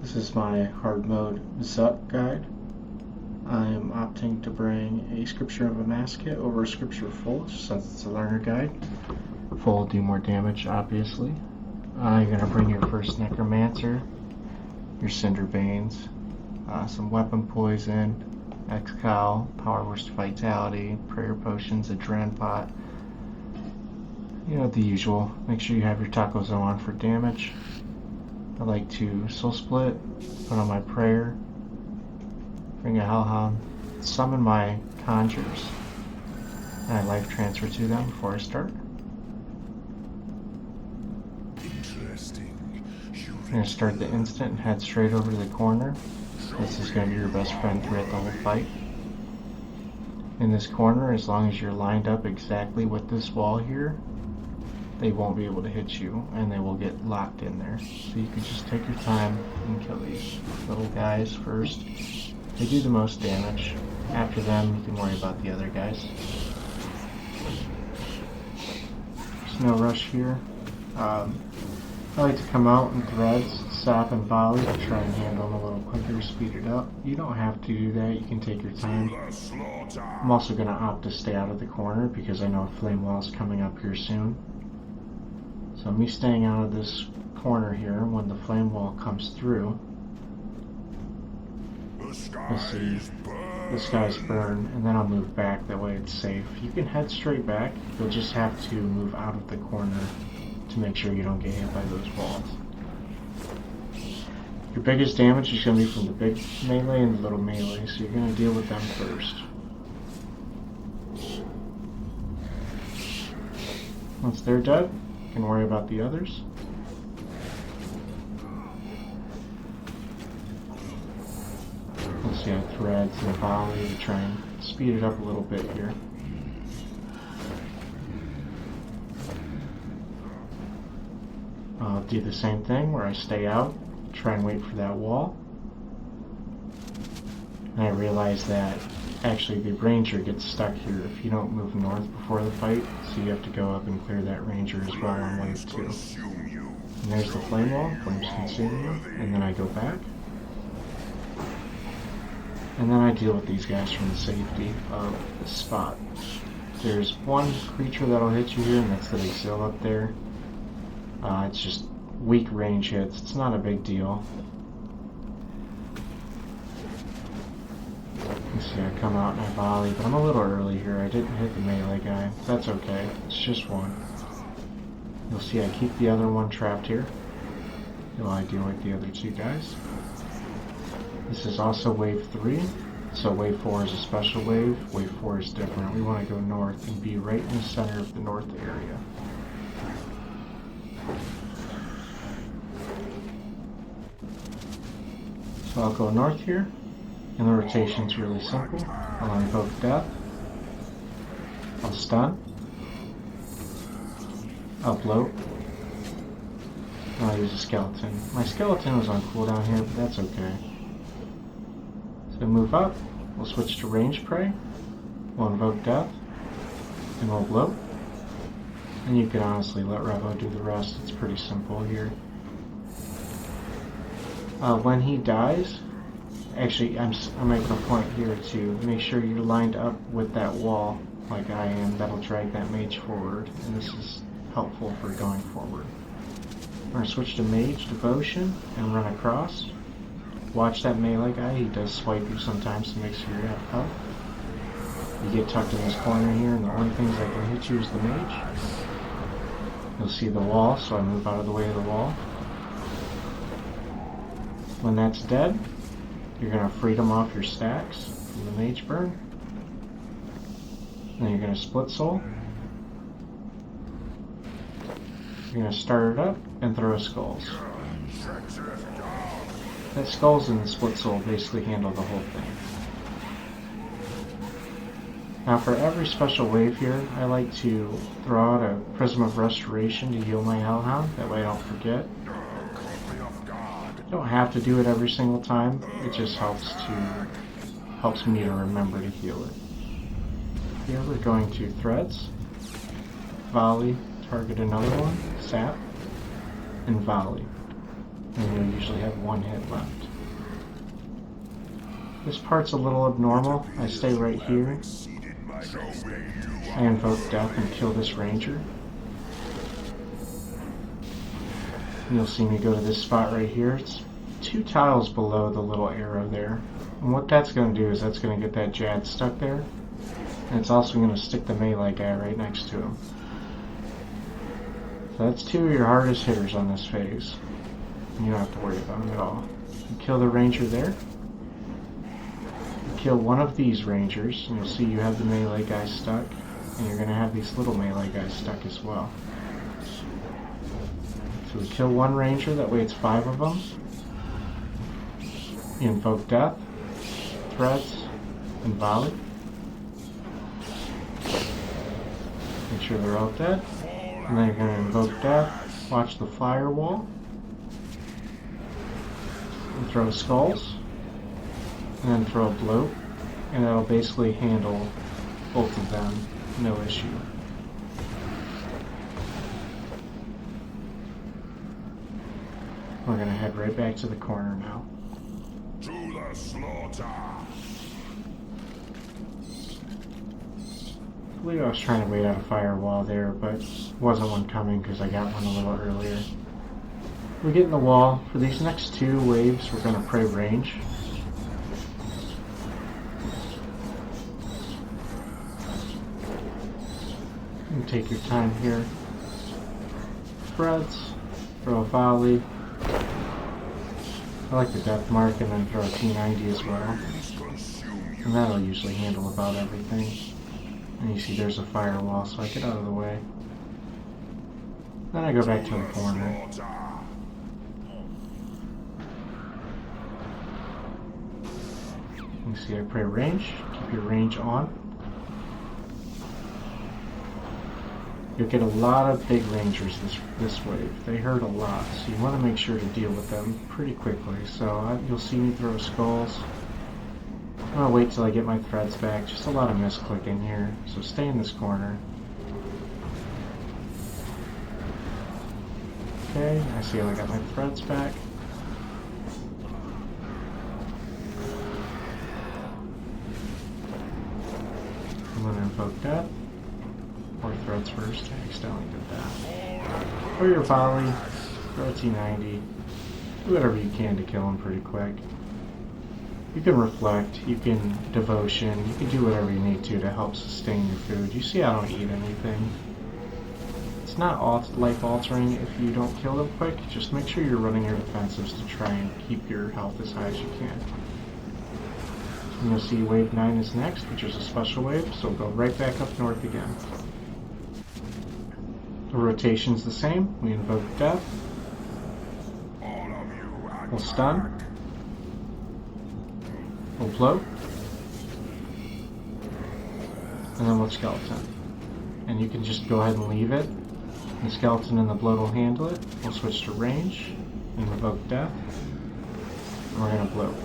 This is my hard mode Zuk guide. I am opting to bring a Scripture of a Mass kit over a Scripture full, since it's a learner guide. Full will do more damage, obviously. You're going to bring your first Necromancer, your Cinder Banes, some Weapon Poison, X-Cow, Power Burst Vitality, Prayer Potions, Adrenaline Pot. You know, the usual. Make sure you have your Taco on for damage. I like to Soul Split, put on my Prayer, bring a Hellhound, summon my Conjures, and I life transfer to them before I start. I'm going to start the instant and head straight over to the corner. This is going to be your best friend throughout the whole fight. In this corner, as long as you're lined up exactly with this wall here, they won't be able to hit you, and they will get locked in there. So you can just take your time and kill these little guys first. They do the most damage. After them, you can worry about the other guys. There's no rush here. I like to come out in threads, sap and volley to try and handle them a little quicker, speed it up. You don't have to do that, you can take your time. I'm also going to opt to stay out of the corner because I know a flame wall is coming up here soon. So me staying out of this corner here, when the flame wall comes through, you'll see the skies burn, and then I'll move back, that way it's safe. You can head straight back, you'll just have to move out of the corner to make sure you don't get hit by those walls. Your biggest damage is going to be from the big melee and the little melee, so you're going to deal with them first. Once they're dead, you can worry about the others. Let's see, I have threads and a volley to try and speed it up a little bit here. I'll do the same thing where I stay out, try and wait for that wall. And I realize that actually the ranger gets stuck here if you don't move north before the fight, so you have to go up and clear that ranger as well on wave 2. And there's the flame wall, flames consume you, and then I go back. And then I deal with these guys from the safety of the spot. There's one creature that'll hit you here, and that's the TzekHaar-Xil up there. It's just weak range hits, it's not a big deal. You see, I come out and I volley, but I'm a little early here. I didn't hit the melee guy. That's okay. It's just one. You'll see I keep the other one trapped here while I deal with the other two guys. This is also wave 3. So wave 4 is a special wave. Wave 4 is different. We want to go north and be right in the center of the north area. So I'll go north here. And the rotation's really simple. I'll invoke death. I'll stun. I'll bloat. And I'll use a skeleton. My skeleton was on cooldown here, but that's okay. So move up. We'll switch to range prey. We'll invoke death. And we'll bloat. And you can honestly let Revo do the rest. It's pretty simple here. When he dies, actually, I'm making a point here to make sure you're lined up with that wall like I am. That'll drag that mage forward, and this is helpful for going forward. I'm going to switch to mage devotion and run across. Watch that melee guy, he does swipe you sometimes to make sure you have health. You get tucked in this corner here, and the only things that can hit you is the mage. You'll see the wall, so I move out of the way of the wall. When that's dead, you're going to freedom off your stacks from the mage burn. Then you're going to split soul. You're going to start it up and throw a skulls. That skulls and the split soul basically handle the whole thing. Now for every special wave here, I like to throw out a prism of restoration to heal my hellhound. That way I don't forget. You don't have to do it every single time, it just helps me to remember to heal it. Here we're going to threads, volley, target another one, sap, and volley. and you'll usually have one hit left. This part's a little abnormal. I stay right here. I invoke death and kill this ranger. You'll see me go to this spot right here. It's 2 tiles below the little arrow there. And what that's going to do is that's going to get that Jad stuck there. And it's also going to stick the melee guy right next to him. So that's 2 of your hardest hitters on this phase. And you don't have to worry about them at all. You kill the ranger there. You kill one of these rangers, and you'll see you have the melee guy stuck. And you're going to have these little melee guys stuck as well. So we kill one ranger, that way it's 5 of them. You invoke death, threats, and volley. Make sure they're all dead. And then you're going to invoke death, watch the firewall, and throw skulls, and then throw a bloat, and that'll basically handle both of them, no issue. We're going to head right back to the corner now. To the slaughter! I believe I was trying to wait out a firewall there, but wasn't one coming because I got one a little earlier. We get in the wall. For these next 2 waves, we're going to pray range. You take your time here. Threads, throw a volley. I like the death mark and then throw a T90 as well. And that'll usually handle about everything. And you see there's a firewall, so I get out of the way. Then I go back to the corner. You see I pray range. Keep your range on. You'll get a lot of big rangers this wave. They hurt a lot, so you want to make sure to deal with them pretty quickly. So you'll see me throw skulls. I'm going to wait till I get my threads back. Just a lot of misclicking here, so stay in this corner. Okay, I see I got my threads back. I'm going to invoke death. Or threads first. I accidentally did that. Or your volley. Throw a T90. Do whatever you can to kill him pretty quick. You can reflect, you can devotion, you can do whatever you need to help sustain your food. You see I don't eat anything. It's not life altering if you don't kill them quick. Just make sure you're running your defensives to try and keep your health as high as you can. And you'll see wave 9 is next, which is a special wave, so we'll go right back up north again. The rotation's the same. We invoke death. We'll stun. We'll bloat. And then we'll skeleton. And you can just go ahead and leave it. The skeleton and the bloat will handle it. We'll switch to range and invoke death. And we're going to bloat.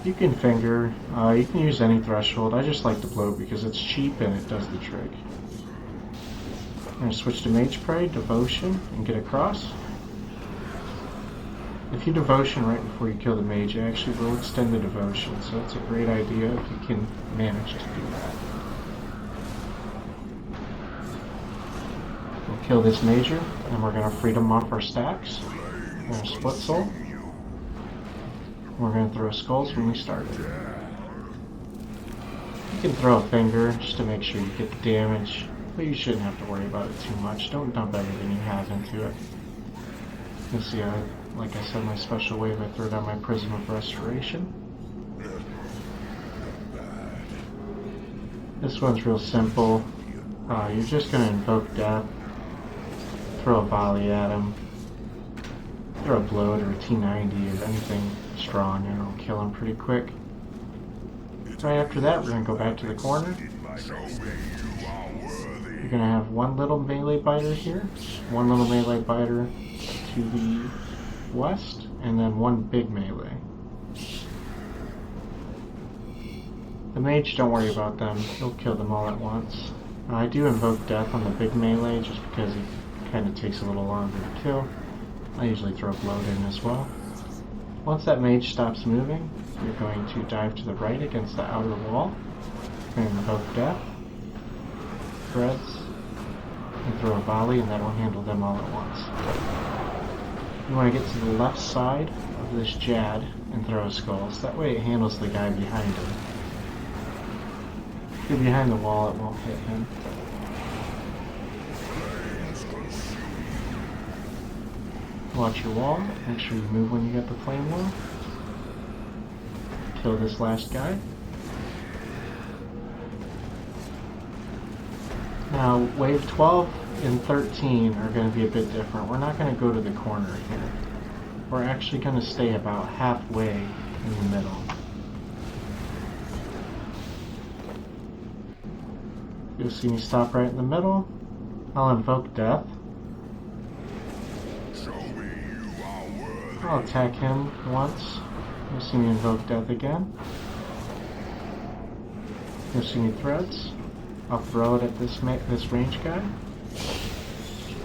You can finger, you can use any threshold. I just like to bloat because it's cheap and it does the trick. I'm going to switch to Mage Prey, Devotion, and get across. If you Devotion right before you kill the Mage, it actually will extend the Devotion, so it's a great idea if you can manage to do that. We'll kill this Major, and we're going to Freedom off our stacks. We're going to Split Soul. We're going to throw skulls when we start. You can throw a finger just to make sure you get the damage, but you shouldn't have to worry about it too much. Don't dump everything you have into it. You'll see, like I said, my special wave, I throw down my Prism of Restoration. This one's real simple. You're just going to invoke death, throw a volley at him, throw a bloat or a T90 or anything strong, and it'll kill him pretty quick. Right after that, we're going to go back to the corner. You're going to have one little melee biter here, one little melee biter to the west, and then one big melee. The mage, don't worry about them, he'll kill them all at once. I do invoke death on the big melee just because kind of takes a little longer to kill. I usually throw bloat in as well. Once that mage stops moving, you're going to dive to the right against the outer wall. You're going to invoke death, threads, and throw a volley, and that'll handle them all at once. You want to get to the left side of this Jad and throw a skulls. That way it handles the guy behind him. If you're behind the wall, it won't hit him. Watch your wall. Make sure you move when you get the flame wall. Kill this last guy. Now, wave 12 and 13 are going to be a bit different. We're not going to go to the corner here. We're actually going to stay about halfway in the middle. You'll see me stop right in the middle. I'll invoke death. I'll attack him once. You'll see me invoke death again. You'll see me threads. I'll throw it at this range guy.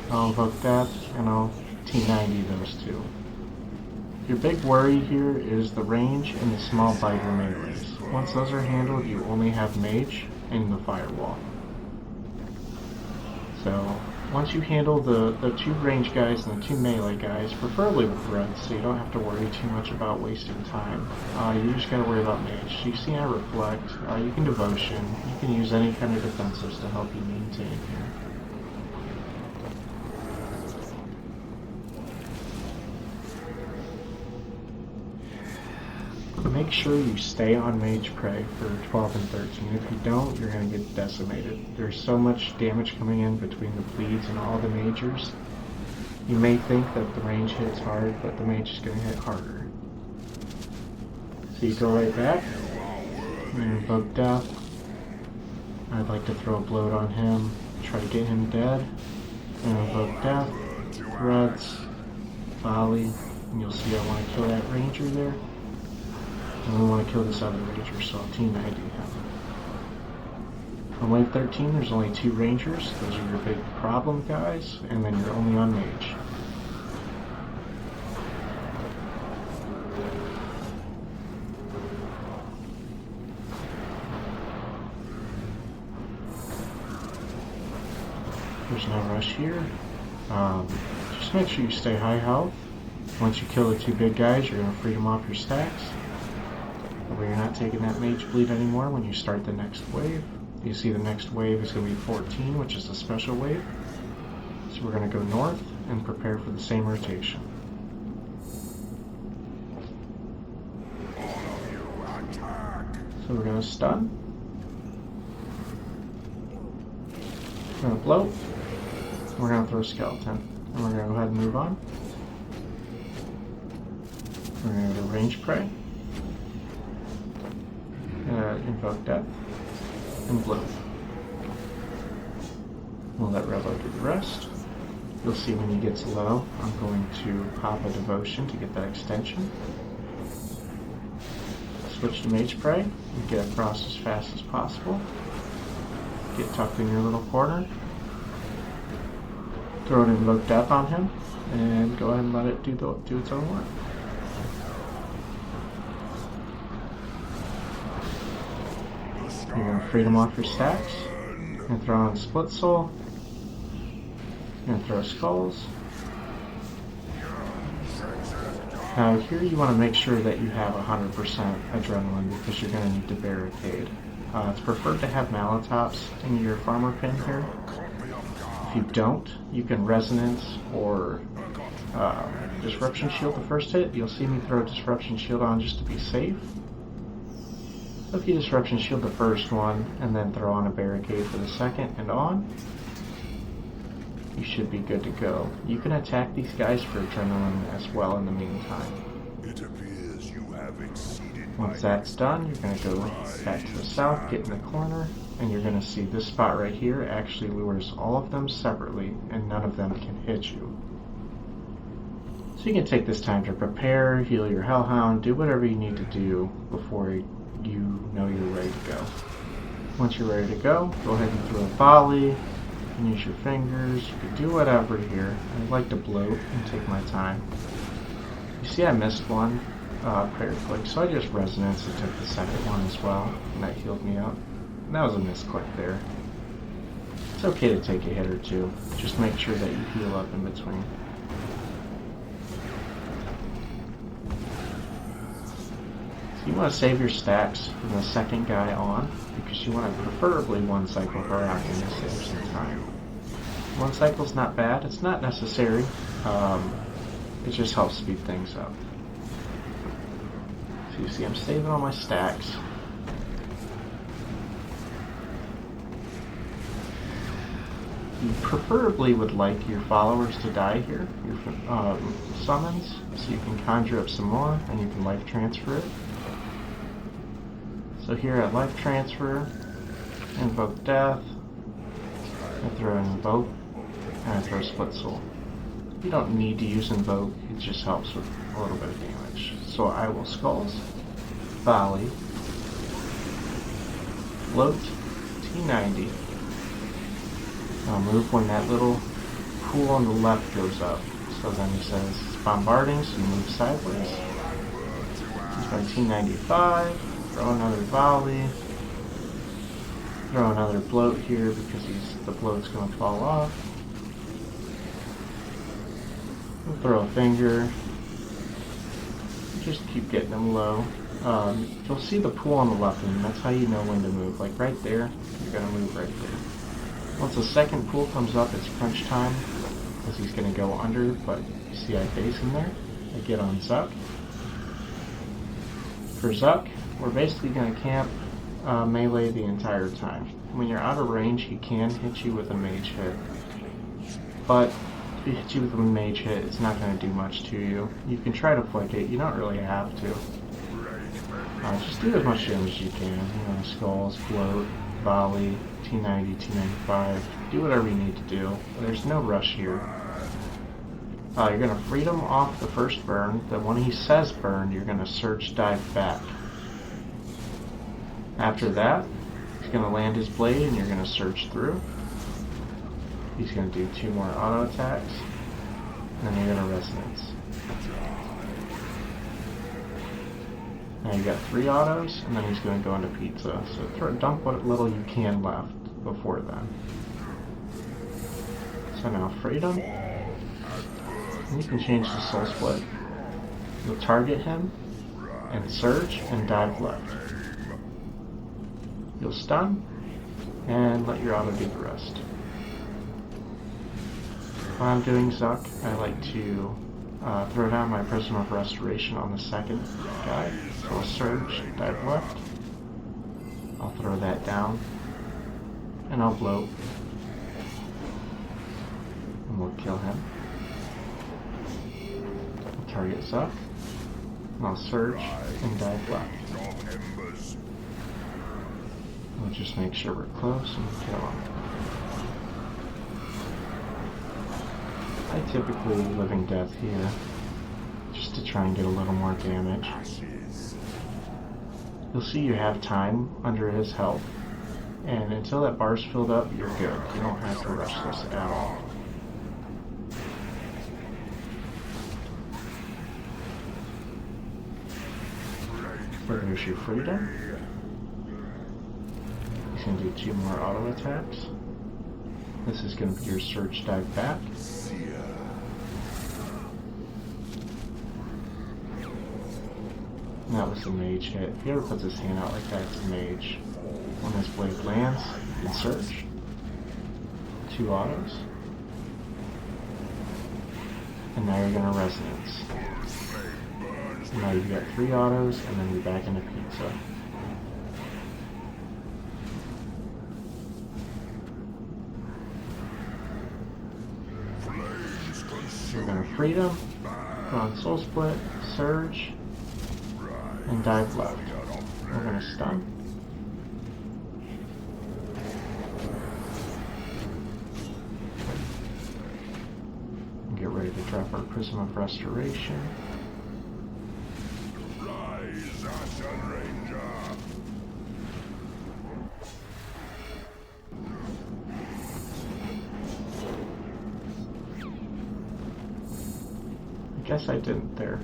I'll invoke death, and I'll T90 those two. Your big worry here is the range and the small biter melees. Once those are handled, you only have mage and the firewall. So, once you handle the two range guys and the two melee guys, preferably with threads, so you don't have to worry too much about wasting time, you just gotta worry about mage. So you see I reflect, you can devotion, you can use any kind of defensives to help you maintain here. Make sure you stay on mage prey for 12 and 13. If you don't, you're going to get decimated. There's so much damage coming in between the bleeds and all the majors. You may think that the range hits hard, but the mage is going to hit harder. So you go right back, and invoke death. I'd like to throw a bloat on him, try to get him dead, and invoke death, threads, volley, and you'll see I want to kill that ranger there. And we want to kill this other ranger, so I'll T90 him. On wave 13, there's only 2 rangers. Those are your big problem guys, and then you're only on mage. There's no rush here. Just make sure you stay high health. Once you kill the 2 big guys, you're going to free them off your stacks. Where you're not taking that mage bleed anymore when you start the next wave. You see the next wave is going to be 14, which is a special wave. So we're going to go north and prepare for the same rotation. So we're going to stun. We're going to bloat. We're going to throw a skeleton. And we're going to go ahead and move on. We're going to go to range prey. Invoke death, and bloat. We'll let Revo do the rest. You'll see when he gets low, I'm going to pop a devotion to get that extension. Switch to mage prey, and get across as fast as possible. Get tucked in your little corner. Throw an invoke death on him, and go ahead and let it do its own work. You're going to free them off your stacks. You're going to throw on Split Soul. You're going to throw Skulls. Now here you want to make sure that you have 100% adrenaline because you're going to need to barricade. It's preferred to have Malatops in your farmer pin here. If you don't, you can Resonance or Disruption Shield the first hit. You'll see me throw Disruption Shield on just to be safe. So if you Disruption Shield the first one, and then throw on a barricade for the second and on, you should be good to go. You can attack these guys for adrenaline as well in the meantime. It appears you have exceeded. Once that's done, you're going to go back to the south, get in the corner, and you're going to see this spot right here actually lures all of them separately, and none of them can hit you. So you can take this time to prepare, heal your hellhound, do whatever you need to do before you know you're ready to go. Once you're ready to go ahead and throw a volley, can use your fingers, you can do whatever here. I like to bloat and take my time. You see I missed one prayer click, so I just resonance and took the second one as well, and that healed me up. And that was a misclick there. It's okay to take a hit or two, just make sure that you heal up in between. So you want to save your stacks from the second guy on, because you want to preferably one cycle her out in to save some time. One cycle's not bad, it's not necessary, it just helps speed things up. So you see I'm saving all my stacks. You preferably would like your followers to die here, your summons, so you can conjure up some more and you can life transfer it. So here at life transfer, invoke death, I throw invoke, and I throw split soul. You don't need to use invoke, it just helps with a little bit of damage. So I will skulls, volley, bloat, T90. I'll move when that little pool on the left goes up. So then he says it's bombarding, so you move sideways. Use my T95, throw another volley, throw another bloat here because the bloat's going to fall off. We'll throw a finger. Just keep getting them low. You'll see the pool on the left, and that's how you know when to move. Like right there, you're going to move right there. Once the second pool comes up, it's crunch time, because he's going to go under, but you see I base in there. I get on Zuck. For Zuck, we're basically going to camp melee the entire time. When you're out of range, he can hit you with a mage hit. But if he hits you with a mage hit, it's not going to do much to you. You can try to flick it, you don't really have to. Just do as much damage as you can. You know, skulls, bloat, volley, T90, T95, do whatever you need to do. There's no rush here. You're going to freedom off the first burn, then when he says burn, you're going to surge dive back. After that, he's going to land his blade and you're going to surge through. He's going to do 2 more auto attacks, and then you're going to resonance. Now you got 3 autos, and then he's going to go into pizza. So dump what little you can left before then. So now freedom. And you can change the soul split. You'll target him, and surge, and dive left. You'll stun, and let your auto do the rest. While I'm doing Zuck, I like to throw down my Prism of Restoration on the second guy. So I'll surge, dive left. I'll throw that down, and I'll bloat. And we'll kill him. I'll target Zuck, and I'll surge and dive left. We'll just make sure we're close and kill him. I typically living death here, just to try and get a little more damage. You'll see you have time under his health, and until that bar's filled up, you're good. You don't have to rush this at all. There's your freedom. He's going to do 2 more auto attacks. This is going to be your surge dive back. And that was the mage hit. If he ever puts his hand out like that, it's a mage. When his blade lands, you can surge. 2 autos. And now you're going to resonance. And now you've got 3 autos, and then you're back into pizza. We're going to freedom, go on soul split, surge, and dive left. We're going to stun. And get ready to drop our Prism of Restoration. guess I didn't there.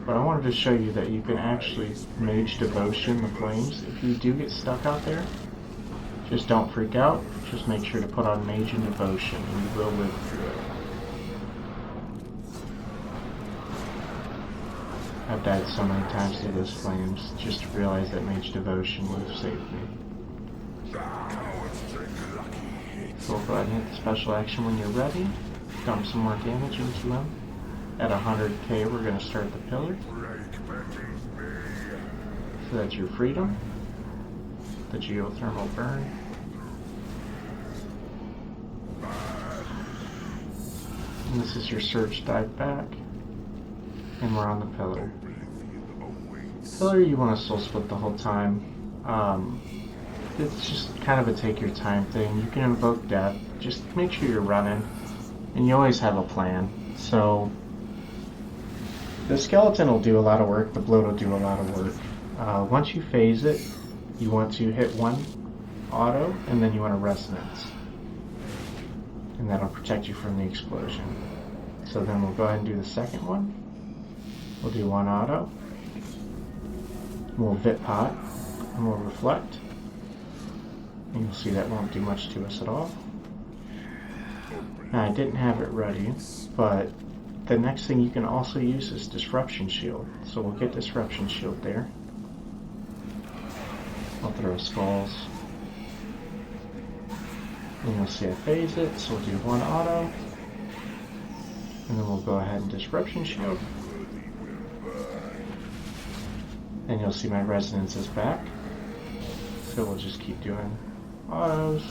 But I wanted to show you that you can actually mage devotion the flames. If you do get stuck out there, just don't freak out. Just make sure to put on mage and devotion, and you will live through it. I've died so many times to those flames just to realize that mage devotion would have saved me. So we'll go ahead and hit the special action when you're ready. Dump some more damage into him. At 100k, we're going to start the pillar. So that's your freedom. The geothermal burn. And this is your search dive back. And we're on the pillar. Pillar, you want to soul split the whole time. It's just kind of a take your time thing. You can invoke death. Just make sure you're running. And you always have a plan. So the skeleton will do a lot of work. The bloat will do a lot of work. Once you phase it, you want to hit one auto, and then you want a resonance. And that'll protect you from the explosion. So then we'll go ahead and do the second one. We'll do one auto. We'll vit pot, and we'll reflect. And you'll see that won't do much to us at all. Now I didn't have it ready, but the next thing you can also use is Disruption Shield. So we'll get Disruption Shield there. I'll throw skulls. And you'll see I phase it, so we'll do one auto. And then we'll go ahead and Disruption Shield. And you'll see my resonance is back. So we'll just keep doing autos.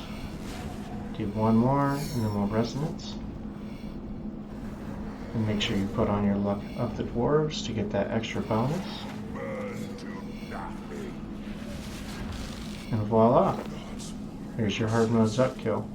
Do one more, and then we'll resonance. And make sure you put on your Luck of the Dwarves to get that extra bonus. And voila! Here's your hard mode Zuck kill.